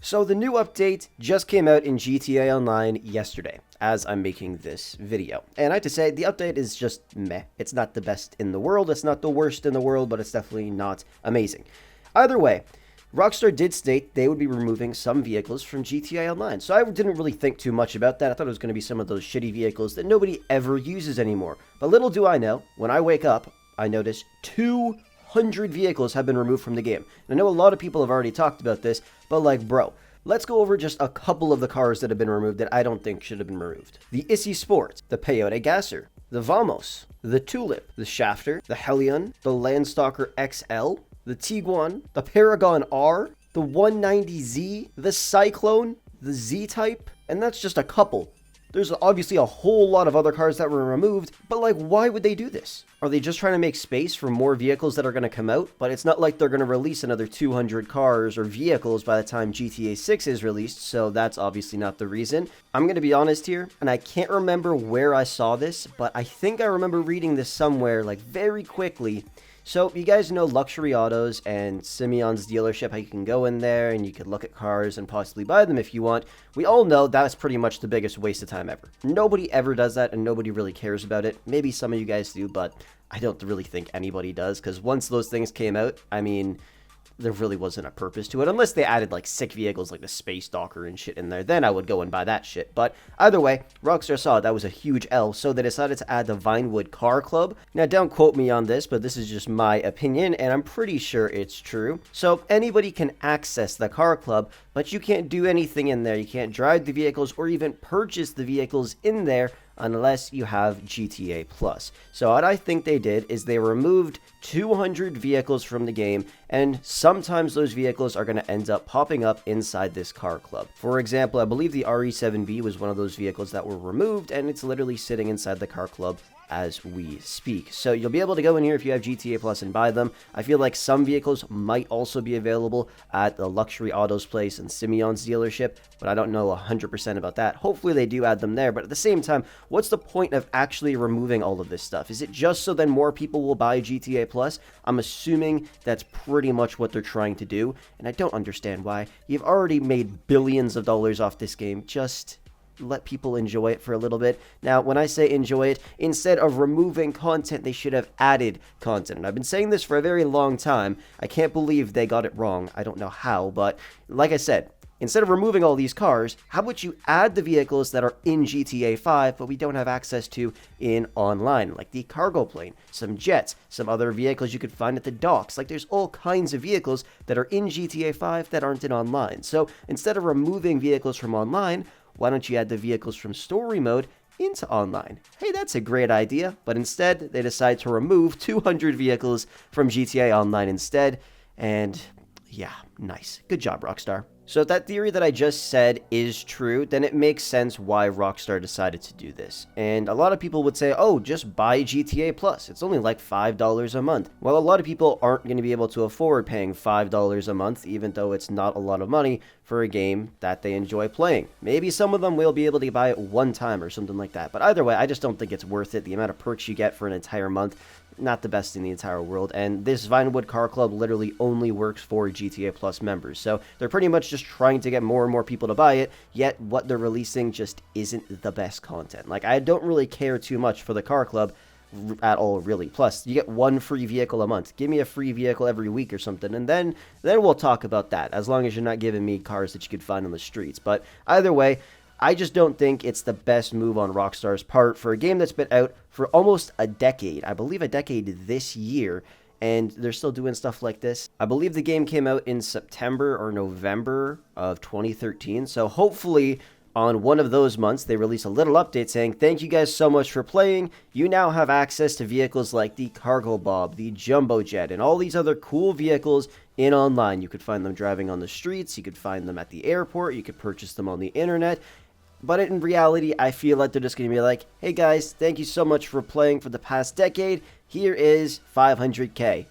So the new update just came out in GTA Online yesterday, as I'm making this video. And I have to say, the update is just meh. It's not the best in the world, it's not the worst in the world, but it's definitely not amazing. Either way, Rockstar did state they would be removing some vehicles from GTA Online, so I didn't really think too much about that. I thought it was going to be some of those shitty vehicles that nobody ever uses anymore. But little do I know, when I wake up, I notice 200 vehicles have been removed from the game. And I know a lot of people have already talked about this, but like, bro, let's go over just a couple of the cars that have been removed that I don't think should have been removed. The ItzFrolickzYT, the Peyote Gasser, the Vamos, the Tulip, the Shafter, the Hellion, the Landstalker XL, the Tiguan, the Paragon R, the 190Z, the Cyclone, the Z-Type, and that's just a couple. There's obviously a whole lot of other cars that were removed, but like, why would they do this? Are they just trying to make space for more vehicles that are going to come out? But it's not like they're going to release another 200 cars or vehicles by the time GTA 6 is released, so that's obviously not the reason. I'm going to be honest here, and I can't remember where I saw this, but I think I remember reading this somewhere, like, very quickly. So, you guys know Luxury Autos and Simeon's dealership, how you can go in there and you can look at cars and possibly buy them if you want. We all know that's pretty much the biggest waste of time ever. Nobody ever does that and nobody really cares about it. Maybe some of you guys do, but I don't really think anybody does, because once those things came out, I mean, there really wasn't a purpose to it, unless they added like sick vehicles like the Space Docker and shit in there. Then I would go and buy that shit. But either way, Rockstar saw that was a huge L, so they decided to add the Vinewood Car Club. Now, don't quote me on this, but this is just my opinion, and I'm pretty sure it's true. So anybody can access the car club, but you can't do anything in there. You can't drive the vehicles or even purchase the vehicles in there unless you have GTA Plus. So what I think they did is they removed 200 vehicles from the game, and sometimes those vehicles are going to end up popping up inside this car club. For example, I believe the RE7B was one of those vehicles that were removed, and it's literally sitting inside the car club as we speak. So you'll be able to go in here if you have GTA Plus and buy them. I feel like some vehicles might also be available at the Luxury Autos place and Simeon's dealership, but I don't know 100% about that. Hopefully they do add them there, but at the same time, what's the point of actually removing all of this stuff? Is it just so then more people will buy GTA Plus? I'm assuming that's pretty much what they're trying to do, and I don't understand why. You've already made billions of dollars off this game. Just let people enjoy it for a little bit. Now, when I say enjoy it, instead of removing content, they should have added content. And I've been saying this for a very long time. I can't believe they got it wrong. I don't know how, but like I said, instead of removing all these cars, how about you add the vehicles that are in GTA 5, but we don't have access to in online, like the cargo plane, some jets, some other vehicles you could find at the docks. Like, there's all kinds of vehicles that are in GTA 5 that aren't in online. So instead of removing vehicles from online, why don't you add the vehicles from story mode into online? Hey, that's a great idea, but instead they decide to remove 200 vehicles from GTA Online instead, and yeah, nice. Good job, Rockstar. So if that theory that I just said is true, then it makes sense why Rockstar decided to do this. And a lot of people would say, oh, just buy GTA Plus. It's only like $5 a month. Well, a lot of people aren't going to be able to afford paying $5 a month, even though it's not a lot of money for a game that they enjoy playing. Maybe some of them will be able to buy it one time or something like that. But either way, I just don't think it's worth it. The amount of perks you get for an entire month, not the best in the entire world, and this Vinewood Car Club literally only works for GTA Plus members, so they're pretty much just trying to get more and more people to buy it, yet what they're releasing just isn't the best content. Like, I don't really care too much for the car club at all, really. Plus, you get one free vehicle a month. Give me a free vehicle every week or something, and then we'll talk about that, as long as you're not giving me cars that you could find on the streets. But either way, I just don't think it's the best move on Rockstar's part for a game that's been out for almost a decade. I believe a decade this year, and they're still doing stuff like this. I believe the game came out in September or November of 2013, so hopefully on one of those months, they release a little update saying, thank you guys so much for playing. You now have access to vehicles like the Cargo Bob, the Jumbo Jet, and all these other cool vehicles in online. You could find them driving on the streets. You could find them at the airport. You could purchase them on the internet. But in reality, I feel like they're just going to be like, hey guys, thank you so much for playing for the past decade. Here is 500K.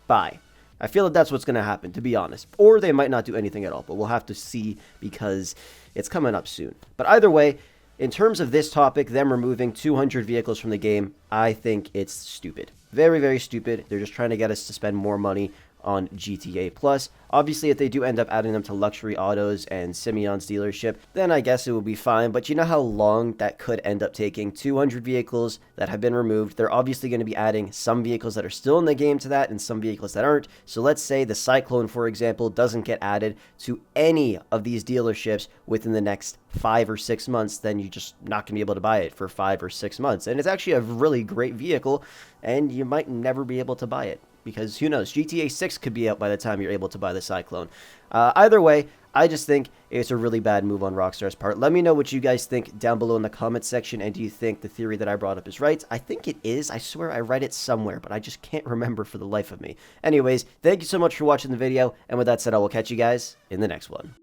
Bye. I feel that that's what's going to happen, to be honest. Or they might not do anything at all, but we'll have to see because it's coming up soon. But either way, in terms of this topic, them removing 200 vehicles from the game, I think it's stupid. Very, very stupid. They're just trying to get us to spend more money on GTA Plus. Obviously, if they do end up adding them to Luxury Autos and Simeon's dealership, then I guess it will be fine. But you know how long that could end up taking? 200 vehicles that have been removed. They're obviously going to be adding some vehicles that are still in the game to that and some vehicles that aren't. So let's say the Cyclone, for example, doesn't get added to any of these dealerships within the next 5 or 6 months, then you're just not going to be able to buy it for 5 or 6 months. And it's actually a really great vehicle, and you might never be able to buy it. Because who knows, GTA 6 could be out by the time you're able to buy the Cyclone. Either way, I just think it's a really bad move on Rockstar's part. Let me know what you guys think down below in the comments section, and do you think the theory that I brought up is right? I think it is. I swear I read it somewhere, but I just can't remember for the life of me. Anyways, thank you so much for watching the video, and with that said, I will catch you guys in the next one.